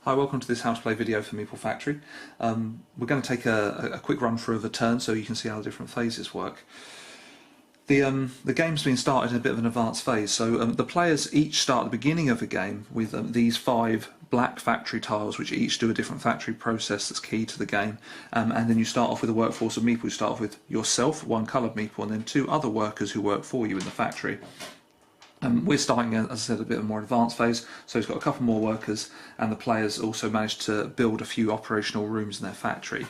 Hi, welcome to this house play video for Meeple Factory. We're going to take a quick run through of the turn so you can see how the different phases work. The game's been started in a bit of an advanced phase, so the players each start at the beginning of the game with these 5 black factory tiles, which each do a different factory process that's key to the game, and then you start off with a workforce of Meeple. You start off with yourself, 1 coloured Meeple, and then 2 other workers who work for you in the factory. We're starting, as I said, a bit of a more advanced phase, so he's got a couple more workers, and the players also managed to build a few operational rooms in their factory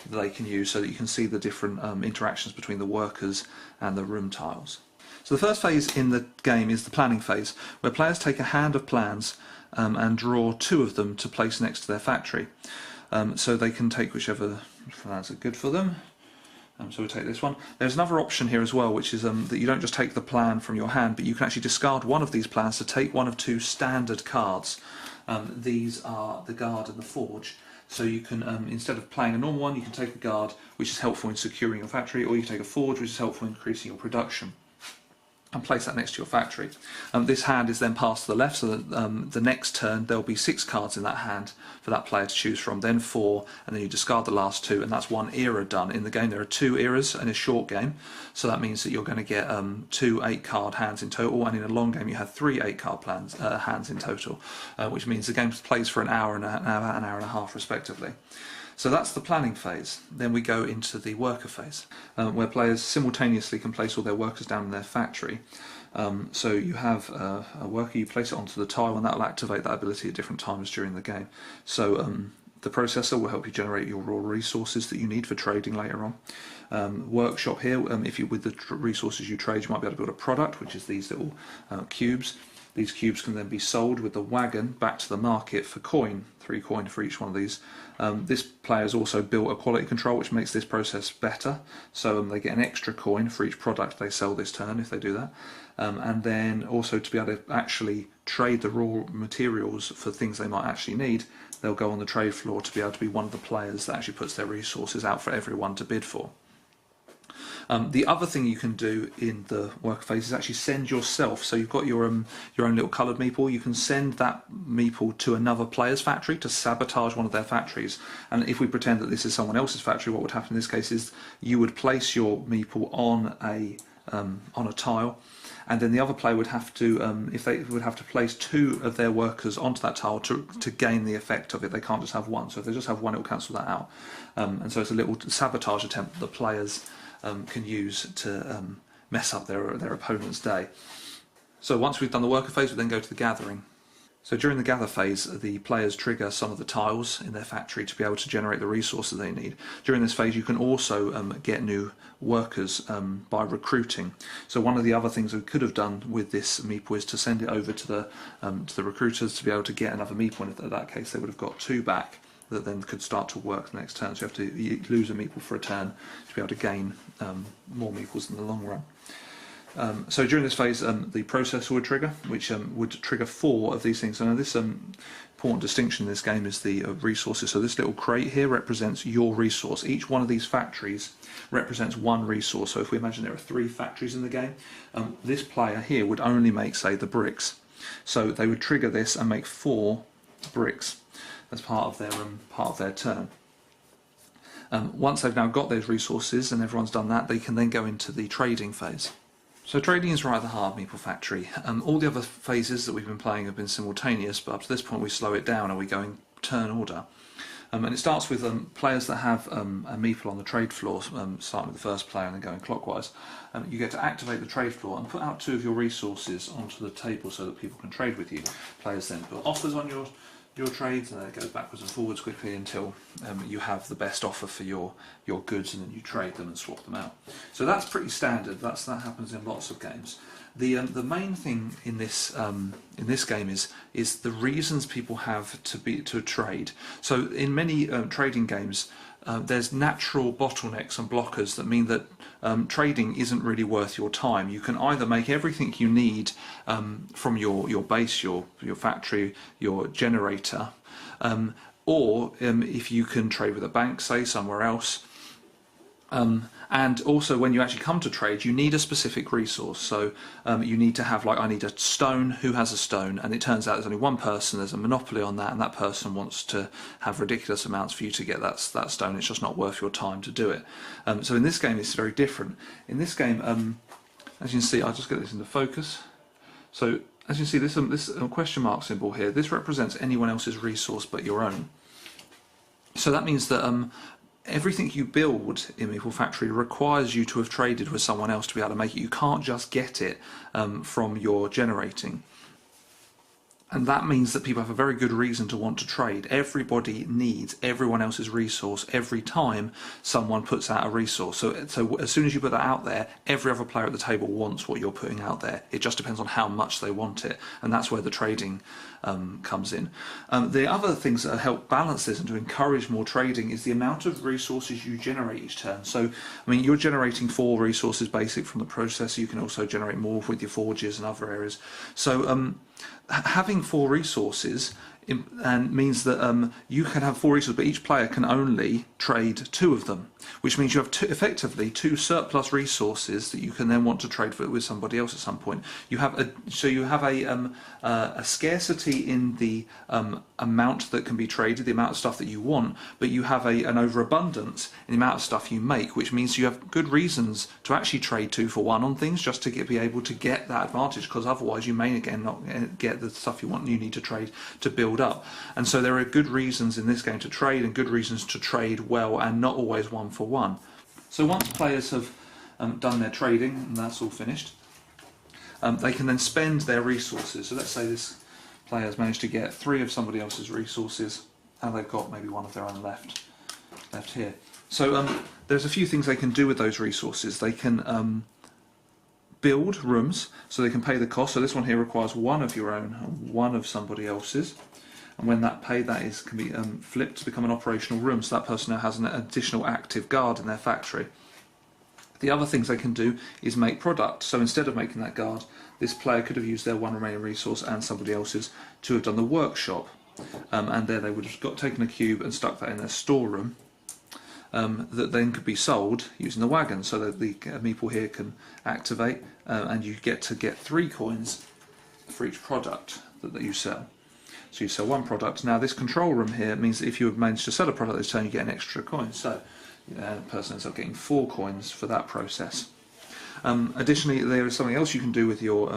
that they can use so that you can see the different interactions between the workers and the room tiles. So the first phase in the game is the planning phase, where players take a hand of plans and draw 2 of them to place next to their factory. So they can take whichever plans are good for them. So we'll take this one. There's another option here as well, which is that you don't just take the plan from your hand, but you can actually discard one of these plans to take one of 2 standard cards. These are the guard and the forge. So you can, instead of playing a normal one, you can take a guard, which is helpful in securing your factory, or you can take a forge, which is helpful in increasing your production, and place that next to your factory. This hand is then passed to the left, so that the next turn there'll be 6 cards in that hand for that player to choose from, then 4, and then you discard the last 2, and that's 1 era done. In the game there are 2 eras in a short game, so that means that you're going to get 2 8-card hands in total, and in a long game you have 3 8-card hands in total, which means the game plays for an hour and an hour and a half respectively. So that's the planning phase. Then we go into the worker phase, where players simultaneously can place all their workers down in their factory. So you have a worker, you place it onto the tile, and that will activate that ability at different times during the game. So the processor will help you generate your raw resources that you need for trading later on. Workshop here, with the resources you trade, you might be able to build a product, which is these little cubes. These cubes can then be sold with the wagon back to the market for coin, 3 coin for each one of these. This player's also built a quality control which makes this process better, so they get an extra coin for each product they sell this turn if they do that. And then also to be able to actually trade the raw materials for things they might actually need, they'll go on the trade floor to be able to be one of the players that actually puts their resources out for everyone to bid for. The other thing you can do in the worker phase is actually send yourself. So you've got your own little coloured Meeple. You can send that Meeple to another player's factory to sabotage one of their factories. And if we pretend that this is someone else's factory, what would happen in this case is you would place your Meeple on a tile, and then the other player would have to, if they would have to place 2 of their workers onto that tile to gain the effect of it. They can't just have 1. So if they just have 1, it will cancel that out. And so it's a little sabotage attempt that the players can use to mess up their opponent's day. So once we've done the worker phase, we then go to the gathering. So during the gather phase, the players trigger some of the tiles in their factory to be able to generate the resources they need. During this phase you can also get new workers by recruiting. So one of the other things we could have done with this Meeple is to send it over to the recruiters to be able to get another Meeple, and in that case they would have got 2 back that then could start to work the next turn. So you have to lose a Meeple for a turn to be able to gain more Meeples in the long run. So during this phase, the processor would trigger, which would trigger 4 of these things. So now this important distinction in this game is the resources. So this little crate here represents your resource. Each one of these factories represents 1 resource. So if we imagine there are 3 factories in the game, this player here would only make, say, the bricks. So they would trigger this and make 4 bricks as part of their turn. Once they've now got those resources and everyone's done that, they can then go into the trading phase. So trading is rather hard, Meeple Factory. All the other phases that we've been playing have been simultaneous, but up to this point we slow it down and we go in turn order. And it starts with players that have a Meeple on the trade floor, starting with the first player and then going clockwise. You get to activate the trade floor and put out 2 of your resources onto the table so that people can trade with you. Players then put offers on your trades, and then it goes backwards and forwards quickly until you have the best offer for your goods, and then you trade them and swap them out. So that's pretty standard. That happens in lots of games. The main thing in this game is the reasons people have to trade. So in many trading games, there's natural bottlenecks and blockers that mean that trading isn't really worth your time. You can either make everything you need from your base, your factory, your generator, or if you can trade with a bank, say, somewhere else, And also, when you actually come to trade, you need a specific resource. So you need to have, like, I need a stone. Who has a stone? And it turns out there's only one person. There's a monopoly on that, and that person wants to have ridiculous amounts for you to get that stone. It's just not worth your time to do it. So in this game, it's very different. In this game, as you can see, I'll just get this into focus. So as you can see, this question mark symbol here, this represents anyone else's resource but your own. So that means that everything you build in Meeple Factory requires you to have traded with someone else to be able to make it. You can't just get it from your generating. And that means that people have a very good reason to want to trade. Everybody needs everyone else's resource every time someone puts out a resource. So as soon as you put that out there, every other player at the table wants what you're putting out there. It just depends on how much they want it. And that's where the trading comes in. The other things that help balance this and to encourage more trading is the amount of resources you generate each turn. So, I mean, you're generating 4 resources basic from the processor. You can also generate more with your forges and other areas. So having 4 resources and means that you can have 4 resources, but each player can only trade 2 of them, which means you have effectively 2 surplus resources that you can then want to trade with somebody else at some point. You have a scarcity in the amount that can be traded, the amount of stuff that you want, but you have an overabundance in the amount of stuff you make, which means you have good reasons to actually trade 2 for 1 on things, just to be able to get that advantage, because otherwise you may again not get the stuff you want, and you need to trade to build up. And so there are good reasons in this game to trade, and good reasons to trade well, and not always 1 for 1. So once players have done their trading, and that's all finished, they can then spend their resources. So let's say this player has managed to get 3 of somebody else's resources, and they've got maybe 1 of their own left here. So there's a few things they can do with those resources. They can build rooms, so they can pay the cost. So this one here requires 1 of your own and 1 of somebody else's. And when that can be flipped to become an operational room, so that person now has an additional active guard in their factory. The other things they can do is make product. So instead of making that guard, this player could have used their 1 remaining resource and somebody else's to have done the workshop. And there they would have taken a cube and stuck that in their storeroom, that then could be sold using the wagon. So that the meeple here can activate, and you get 3 coins for each product that you sell. So you sell 1 product. Now this control room here means that if you have managed to sell a product this turn, you get an extra coin. So the person ends up getting 4 coins for that process. Additionally, there is something else you can do with your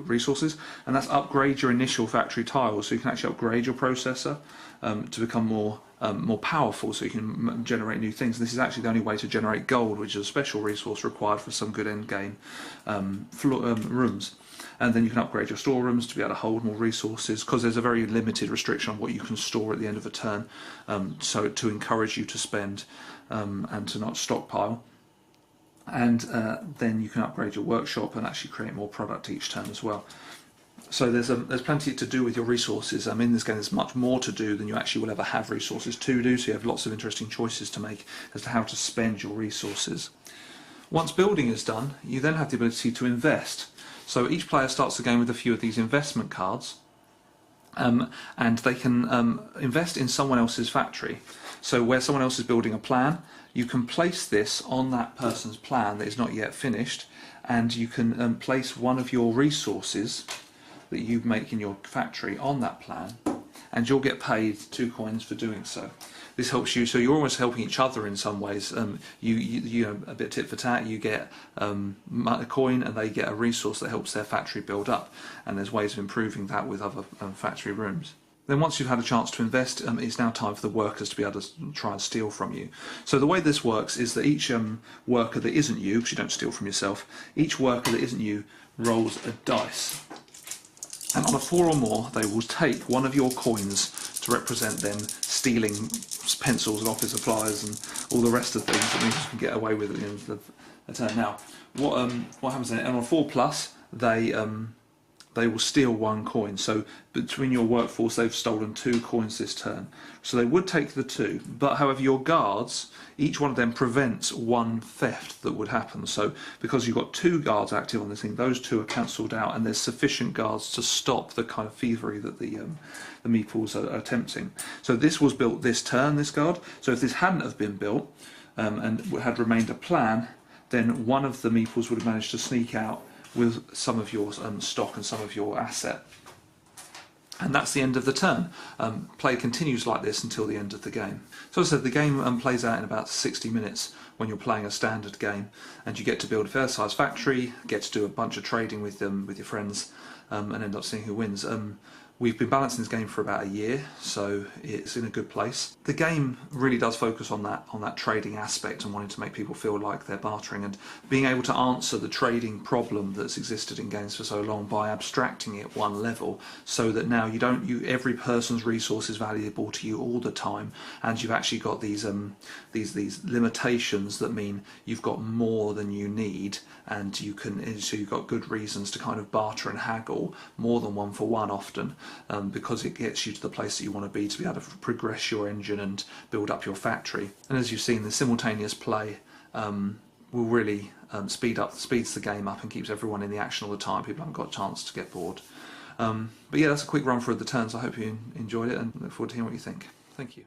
resources, and that's upgrade your initial factory tiles. So you can actually upgrade your processor to become more powerful, so you can generate new things. And this is actually the only way to generate gold, which is a special resource required for some good end game rooms. And then you can upgrade your storerooms to be able to hold more resources, because there's a very limited restriction on what you can store at the end of a turn, so to encourage you to spend and to not stockpile. And then you can upgrade your workshop and actually create more product each turn as well. So there's plenty to do with your resources. In this game there's much more to do than you actually will ever have resources to do, so you have lots of interesting choices to make as to how to spend your resources. Once building is done, you then have the ability to invest. So each player starts the game with a few of these investment cards, and they can invest in someone else's factory. So where someone else is building a plan, you can place this on that person's plan that is not yet finished, and you can place 1 of your resources that you make in your factory on that plan, and you'll get paid 2 coins for doing so. This helps you, so you're almost helping each other in some ways. You know, a bit tit for tat. You get a coin, and they get a resource that helps their factory build up. And there's ways of improving that with other factory rooms. Then once you've had a chance to invest, it's now time for the workers to be able to try and steal from you. So the way this works is that each worker that isn't you, because you don't steal from yourself, each worker that isn't you rolls a dice. And on a 4 or more, they will take 1 of your coins to represent them stealing pencils and office supplies and all the rest of things that means you can get away with at the end of the turn. Now, what happens then? And on 4+, they will steal 1 coin. So between your workforce, they've stolen 2 coins this turn. So they would take the 2, but however your guards, each one of them prevents 1 theft that would happen. So because you've got 2 guards active on this thing, those 2 are cancelled out, and there's sufficient guards to stop the kind of thievery that the meeples are attempting. So this was built this turn, this guard. So if this hadn't have been built, and had remained a plan, then one of the meeples would have managed to sneak out with some of your stock and some of your asset. And that's the end of the turn. Play continues like this until the end of the game. So as I said, the game plays out in about 60 minutes when you're playing a standard game, and you get to build a fair-sized factory, get to do a bunch of trading with your friends, and end up seeing who wins. We've been balancing this game for about a year, so it's in a good place. The game really does focus on that trading aspect and wanting to make people feel like they're bartering, and being able to answer the trading problem that's existed in games for so long by abstracting it one level, so that now every person's resource is valuable to you all the time, and you've actually got these limitations that mean you've got more than you need, and so you've got good reasons to kind of barter and haggle more than one for one often. Because it gets you to the place that you want to be able to progress your engine and build up your factory. And as you've seen, the simultaneous play will really speeds the game up and keeps everyone in the action all the time. People haven't got a chance to get bored. But yeah, that's a quick run through the turns. I hope you enjoyed it and look forward to hearing what you think. Thank you.